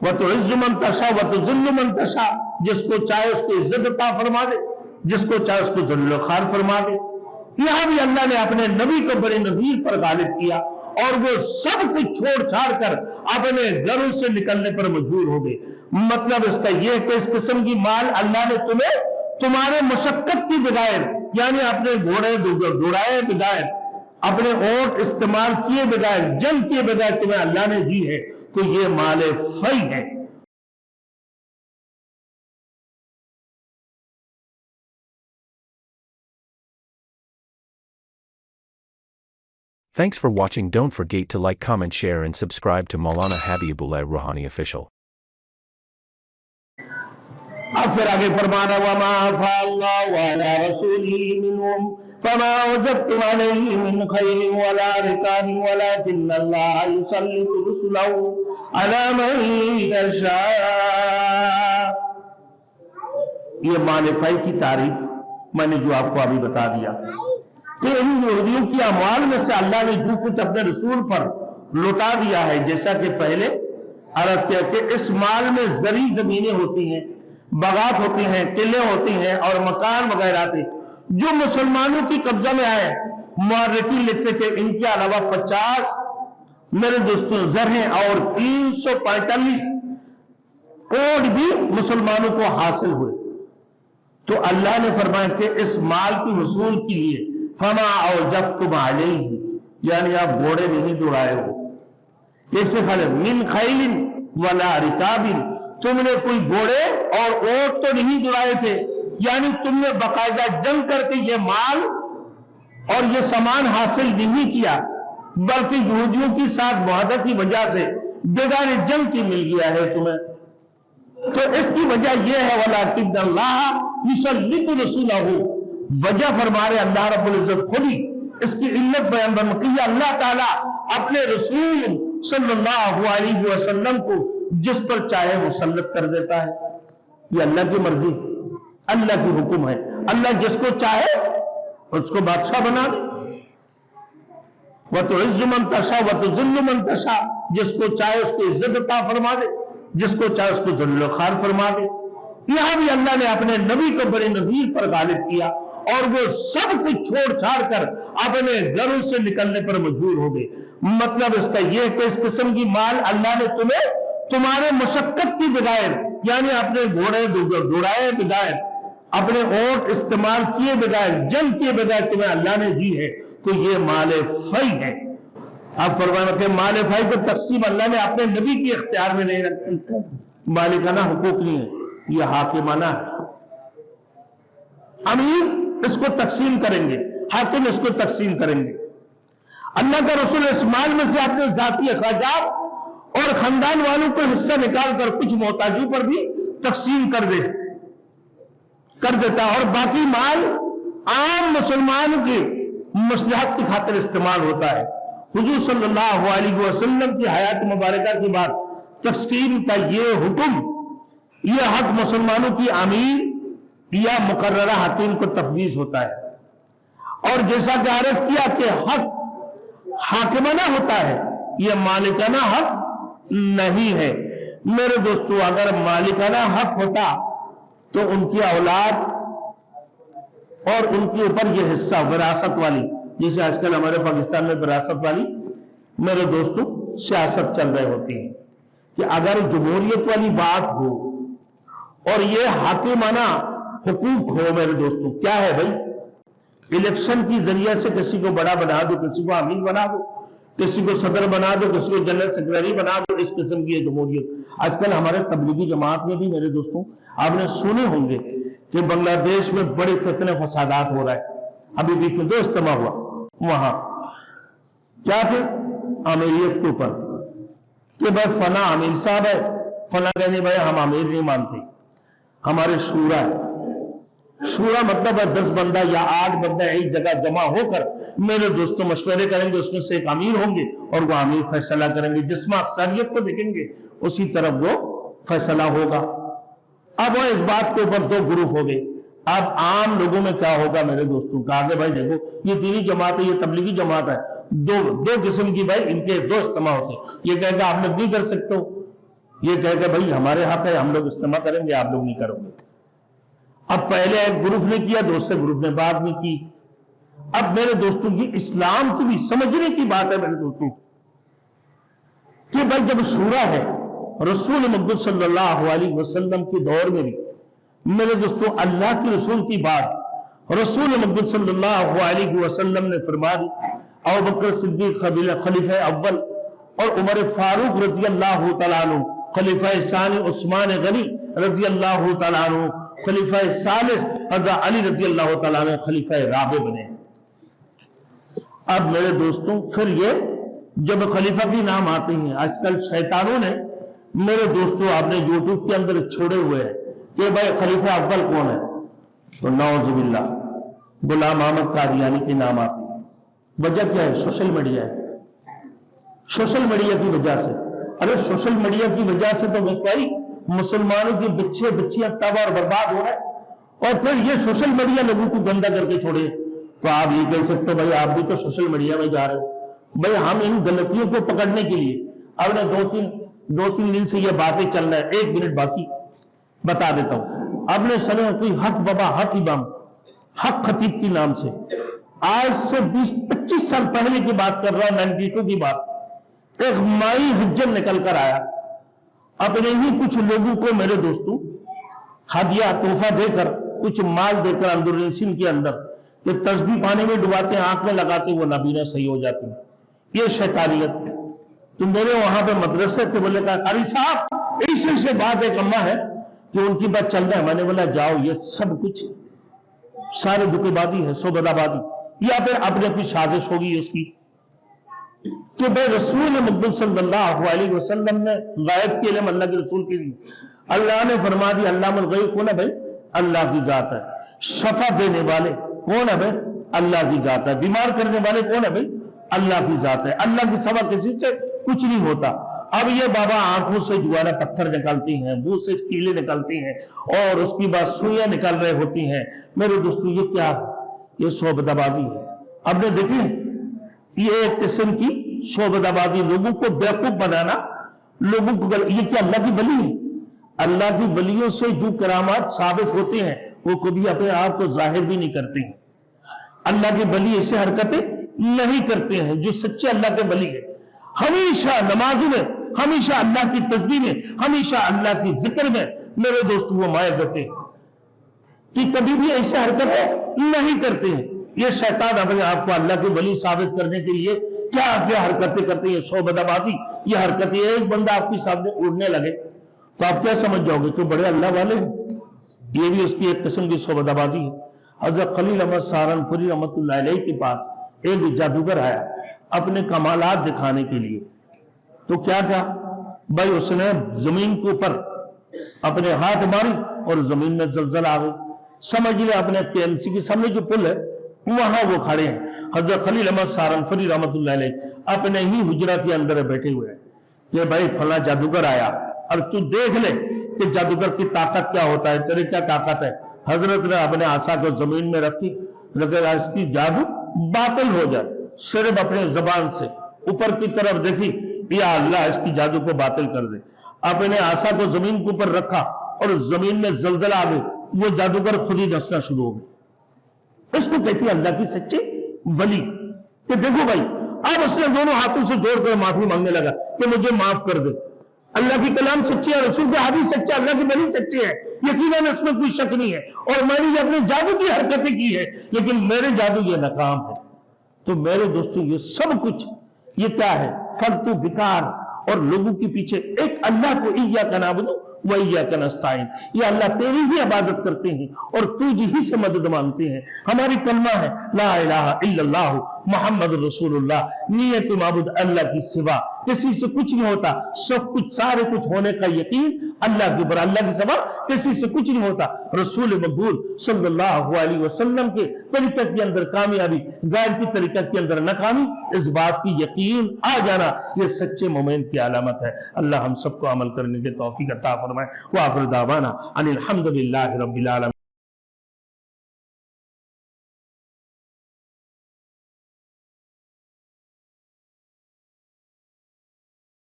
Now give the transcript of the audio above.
وَتُعِزُّ مَن تَشَاءُ وَتُذِلُّ مَن تَشَاءُ، جس کو چاہے اس کو عزت عطا فرما دے، جس کو چاہے اس کو ذل و خوار فرما دے۔ یہاں بھی اللہ نے اپنے نبی کو بڑی نذیر پر غالب کیا، اور وہ سب کچھ چھوڑ چھاڑ کر اپنے گھروں سے نکلنے پر مجبور ہو گئے۔ مطلب اس کا یہ کہ اس قسم کی مال اللہ نے تمہیں تمہارے مشقت کی بغیر، یعنی اپنے گھوڑے دوڑائے بغیر، اپنے اونٹ استعمال کیے بغیر، جنگ کیے بغیر تمہیں اللہ نے دی ہے، تو یہ مال فی ہے۔ Thanks for watching. Don't forget to like, comment, share and subscribe to Maulana Habibullah Ruhani Official. اب پھر آگے فرمانا وَمَا أَفَاءَ اللَّهُ عَلَىٰ رَسُولِهِ مِنْهُمْ فَمَا وَجَدْتُمْ عَلَيْهِ مِنْ خَيْلٍ وَلَا رِكَابٍ وَلَٰكِنَّ اللَّهَ يُسَلِّطُ رُسُلَهُ عَلَىٰ مَن يَشَاءُ۔ یہ مال فی کی تعریف میں نے جو آپ کو ابھی بتا دیا کہ ان یہودیوں کی اموال میں سے اللہ نے جو کچھ اپنے رسول پر لوٹا دیا ہے، جیسا کہ پہلے عرض کیا کہ اس مال میں زرعی زمینیں ہوتی ہیں، باغات ہوتی ہیں، قلعے ہوتی ہیں اور مکان وغیرہ تھے جو مسلمانوں کی قبضہ میں آئے۔ مورخین لکھتے کہ ان کے علاوہ 50 میرے دوستوں زر ہیں اور 345 اونٹ بھی مسلمانوں کو حاصل ہوئے۔ تو اللہ نے فرمایا کہ اس مال کی حصول کے لیے فما اوجفتم علیہ، یعنی آپ گھوڑے نہیں دوڑائے ہو، کیسے خلق من خیل ولا رکاب، تم نے کوئی گھوڑے اور اونٹ تو نہیں دوڑائے تھے، یعنی تم نے باقاعدہ جنگ کر کے یہ مال اور یہ سامان حاصل نہیں کیا، بلکہ یہودیوں کی ساتھ معاہدہ کی وجہ سے بغیر جنگ کی مل گیا ہے تمہیں۔ تو اس کی وجہ یہ ہے وَلَٰكِنَّ اللَّهَ يُسَلِّطُ رَسُولَهُ، وجہ فرما رہے اللہ رب العزت خود ہی اس کی علت بیان کی، اللہ تعالیٰ اپنے رسول صلی اللہ علیہ وسلم کو جس پر چاہے مسلط کر دیتا ہے۔ یہ اللہ کی مرضی، اللہ کی حکم ہے، اللہ جس کو چاہے اس کو بادشاہ بنا دے۔ وَتُعِزُّ مَن تَشَاءُ وَتُذِلُّ مَن تَشَاءُ، جس کو چاہے اس کو عزت عطا فرما دے، جس کو چاہے اس کو ذل و خوار فرما دے۔ یہاں بھی اللہ نے اپنے نبی کو بڑی نذیر پر غالب کیا، اور وہ سب کچھ چھوڑ چھاڑ کر اپنے گھروں سے نکلنے پر مجبور ہو گئے۔ مطلب اس کا یہ کہ اس قسم کی مال اللہ نے تمہیں تمہارے مشقت کی بغیر، یعنی اپنے گھوڑے دوڑائے بغیر، اپنے اونٹ استعمال کیے بغیر، جنگ کیے بغیر تمہیں اللہ نے دی ہے، تو یہ مال فی ہے۔ اب فرمانا کہ مال فی کو تقسیم اللہ نے اپنے نبی کی اختیار میں نہیں رکھی، مالکانہ حقوق نہیں ہے، یہ حاکمانہ ہے۔ امیر اس کو تقسیم کریں گے، حاکم اس کو تقسیم کریں گے۔ اللہ کا رسول اس مال میں سے اپنے ذاتی اخراجات اور خاندان والوں کو حصہ نکال کر کچھ محتاجوں پر بھی تقسیم کر دیتا، اور باقی مال عام مسلمانوں کی مصلحت کی خاطر استعمال ہوتا ہے۔ حضور صلی اللہ علیہ وسلم کی حیات مبارکہ کے بعد تقسیم کا یہ حکم، یہ حق مسلمانوں کی امیر یا مقررہ حاکم کو تفویض ہوتا ہے، اور جیسا کہ عرض کیا کہ حق حاکمانہ ہوتا ہے، یہ مالکانہ حق نہیں ہے۔ میرے دوستو اگر مالکانہ حق ہوتا تو ان کی اولاد اور ان کے اوپر یہ حصہ وراثت والی، جیسے آج کل ہمارے پاکستان میں وراثت والی میرے دوستو سیاست چل رہی ہوتی ہے، کہ اگر جمہوریت والی بات ہو اور یہ حاکمانہ حقوق ہو میرے دوستو، کیا ہے بھائی، الیکشن کی ذریعے سے کسی کو بڑا بنا دو، کسی کو امیر بنا دو، کسی کو صدر بنا دو، کسی کو جنرل سیکرٹری بنا دو، اس قسم کی جمہوریت۔ آج کل ہمارے تبلیغی جماعت میں بھی میرے دوستوں آپ نے سنے ہوں گے کہ بنگلہ دیش میں بڑے فتنے فسادات ہو رہا ہے۔ ابھی بیچ میں 2 اجتماع ہوا، وہاں کیا تھے، امیریت کے اوپر، کہ بھائی فلاں امیر صاحب ہے، فلاں کہنے بھائی ہم امیر نہیں مانتے، ہمارے شورا ہے۔ شورا مطلب ہے 10 بندہ یا 8 بندہ ایک جگہ جمع ہو کر میرے دوستوں مشورے کریں گے، اس میں سے ایک امیر ہوں گے اور وہ امیر فیصلہ کریں گے، جس میں اکثریت کو دیکھیں گے اسی طرف وہ فیصلہ ہوگا۔ اب وہ اس بات کے اوپر 2 گروپ ہو گئے۔ اب عام لوگوں میں کیا ہوگا میرے دوستوں، کہا کہ بھائی دیکھو یہ دینی جماعت ہے، یہ تبلیغی جماعت ہے، دو قسم کی بھائی ان کے 2 اجتماع ہوتے ہیں، یہ کہے گا آپ لوگ نہیں کر سکتے ہو، یہ کہہ کہ بھائی ہمارے حق ہے، ہم لوگ اجتماع کریں گے، آپ لوگ نہیں کرو گے۔ اب پہلے ایک گروپ نے کیا، دوسرے گروپ نے بعد میں کی۔ اب میرے دوستوں یہ اسلام کی بھی سمجھنے کی بات ہے میرے دوستوں کہ بھائی جب شورا ہے رسول مقبول صلی اللہ علیہ وسلم کے دور میں بھی میرے دوستوں اللہ کے رسول کی بات رسول مقبول صلی اللہ علیہ وسلم نے فرما دی، ابوبکر صدیق خلیفہ اول اور عمر فاروق رضی اللہ تعالیٰ عنہ خلیفہ ثانی، عثمان غنی رضی اللہ تعالیٰ عنہ خلیفہ ثالث، حضرت علی رضی اللہ تعالیٰ عنہ خلیفہ رابع بنے۔ اب میرے دوستوں پھر یہ جب خلیفہ کی نام آتے ہیں، آج کل شیطانوں نے میرے دوستوں آپ نے یوٹیوب کے اندر چھوڑے ہوئے ہیں کہ بھائی خلیفہ اول کون ہے، تو نعوذ باللہ غلام احمد قادیانی کے نام آتے ہیں۔ وجہ کیا ہے؟ سوشل میڈیا ہے، سوشل میڈیا کی وجہ سے۔ ارے سوشل میڈیا کی وجہ سے تو بھائی مسلمانوں کے بچے بچیاں تباہ اور برباد ہو رہے ہیں، اور پھر یہ سوشل میڈیا لوگوں کو گندا کر کے چھوڑے۔ تو آپ یہ کہہ سکتے ہو بھائی آپ بھی تو سوشل میڈیا میں جا رہے ہو۔ بھائی ہم ان غلطیوں کو پکڑنے کے لیے اب نے دو تین دن سے یہ باتیں چل رہا ہے، 1 منٹ باقی بتا دیتا ہوں۔ آپ نے سنا کوئی حق بابا حق امام حق خطیب کے نام سے آج سے 20-25 سال پہلے کی بات کر رہا ہوں، 92 کی بات، ایک مائی حجر نکل کر آیا، اپنے ہی کچھ لوگوں کو میرے دوستوں ہدیہ تحفہ دے کر، کچھ مال دے کر اندرونیشن کے اندر کہ تسبیح پانی میں ڈباتے ہیں، آنکھ میں لگاتے وہ نابینا صحیح ہو جاتی ہے۔ یہ شیطانیت ہے۔ تو میرے وہاں پہ مدرسے تھے، بولے کہا قاری صاحب ایسے سے بات ایک اماں ہے کہ ان کی بات چل رہا ہے۔ میں نے بولا جاؤ، یہ سب کچھ سارے دھوکے بازی ہے، سوبدہ بازی، یا پھر اپنے اپنی سازش ہوگی اس کی کہ بے رسول مقبول صلی اللہ علیہ وسلم نے غائب کے علم اللہ کے رسول کے لیے اللہ نے فرما دی علام الغیب کون ہے بھائی؟ اللہ کی ذات ہے۔ شفا دینے والے کون ہے بھائی؟ اللہ کی ذات ہے۔ بیمار کرنے والے کون ہے بھائی؟ اللہ کی ذات ہے۔ اللہ کی سوا کسی سے کچھ نہیں ہوتا۔ اب یہ بابا آنکھوں سے جو ہے نا پتھر نکالتی ہیں، منہ سے کیلے نکالتی ہیں، اور اس کی بعد سوئیاں نکال رہے ہوتی ہیں۔ میرے دوستو یہ کیا ہے؟ یہ شعبدہ بازی ہے۔ اب نے دیکھیں یہ ایک قسم کی شعبدہ بازی، لوگوں کو بیوقوف بنانا، لوگوں کو یہ کیا اللہ کی ولی ہے؟ اللہ کی ولیوں سے جو کرامات ثابت ہوتے ہیں وہ کبھی اپنے آپ کو ظاہر بھی نہیں کرتے ہیں۔ اللہ کے ولی ایسے حرکتیں نہیں کرتے ہیں۔ جو سچے اللہ کے ولی ہے ہمیشہ نماز میں، ہمیشہ اللہ کی تسبیح میں، ہمیشہ اللہ کی ذکر میں میرے دوستو وہ مائل رہتے ہیں کہ کبھی بھی ایسے حرکتیں نہیں کرتے ہیں۔ یہ شیطان اپنے آپ کو اللہ کے ولی ثابت کرنے کے لیے کیا کیا حرکتیں کرتے ہیں، شعبدہ بازی یہ حرکتیں۔ ایک بندہ آپ کے سامنے اڑنے لگے تو آپ کیا سمجھ جاؤ گے کہ بڑے اللہ والے ہیں؟ یہ بھی اس کی ایک قسم کی شعبدہ بازی ہے۔ حضرت خلیل احمد سہارنپوری رحمۃ اللہ علیہ کے پاس ایک جادوگر آیا اپنے کمالات دکھانے کے لیے۔ تو کیا بھائی اس نے زمین کے اوپر اپنے ہاتھ ماری اور زمین میں زلزلہ آ گئی۔ سمجھ لے اپنے PMC کے سامنے جو پل ہے وہاں وہ کھڑے ہیں، حضرت خلیل احمد سہارنپوری رحمۃ اللہ علیہ اپنے ہی حجرہ کے اندر بیٹھے ہوئے ہیں کہ بھائی فلاں جادوگر آیا اور تو دیکھ لے کہ جادوگر کی طاقت کیا ہوتا ہے، تیرے کیا طاقت ہے۔ حضرت نے اپنے عصا کو زمین میں رکھی، لگا اس کی جادو باطل ہو جائے، صرف اپنے زبان سے اوپر کی طرف دیکھی، یا اللہ اس کی جادو کو باطل کر دے۔ اپنے عصا کو زمین کے اوپر رکھا اور زمین میں زلزلہ آ گئی، وہ جادوگر خود ہی نسنا شروع ہو گئی۔ اس کو کہتی ہے اللہ کی سچے ولی کہ دیکھو بھائی، اب اس نے دونوں ہاتھوں سے جوڑ کر معافی مانگنے لگا کہ مجھے معاف کر دے۔ اللہ کی کلام سچی ہے، رسول کے حدیث سچے، اللہ کی ولی سچے ہے، یقیناً اس میں کوئی شک نہیں ہے، اور میں نے یہ اپنے جادو کی حرکتیں کی ہے لیکن میرے جادو یہ ناکام ہے۔ تو میرے دوستو یہ سب کچھ یہ کیا ہے؟ فلتو بیکار، اور لوگوں کے پیچھے ایک اللہ کو ایاک نعبد و ایاک نستعین، یہ اللہ تیری ہی عبادت کرتے ہیں اور تجھ ہی سے مدد مانگتے ہیں۔ ہماری کلمہ ہے لا الہ الا اللہ محمد رسول اللہ، نیت معبود اللہ کی سوا کسی سے کچھ نہیں ہوتا، سب کچھ سارے کچھ ہونے کا یقین اللہ کے اوپر، اللہ کی سوا کسی سے کچھ نہیں ہوتا۔ رسول مقبول صلی اللہ علیہ وسلم کے طریقہ کے اندر کامیابی، غیر کی طریقہ کے اندر ناکامی، اس بات کی یقین آ جانا یہ سچے مومن کی علامت ہے۔ اللہ ہم سب کو عمل کرنے کے توفیق عطا فرمائے۔ وآخر دعوانا ان الحمد للہ رب العالمین۔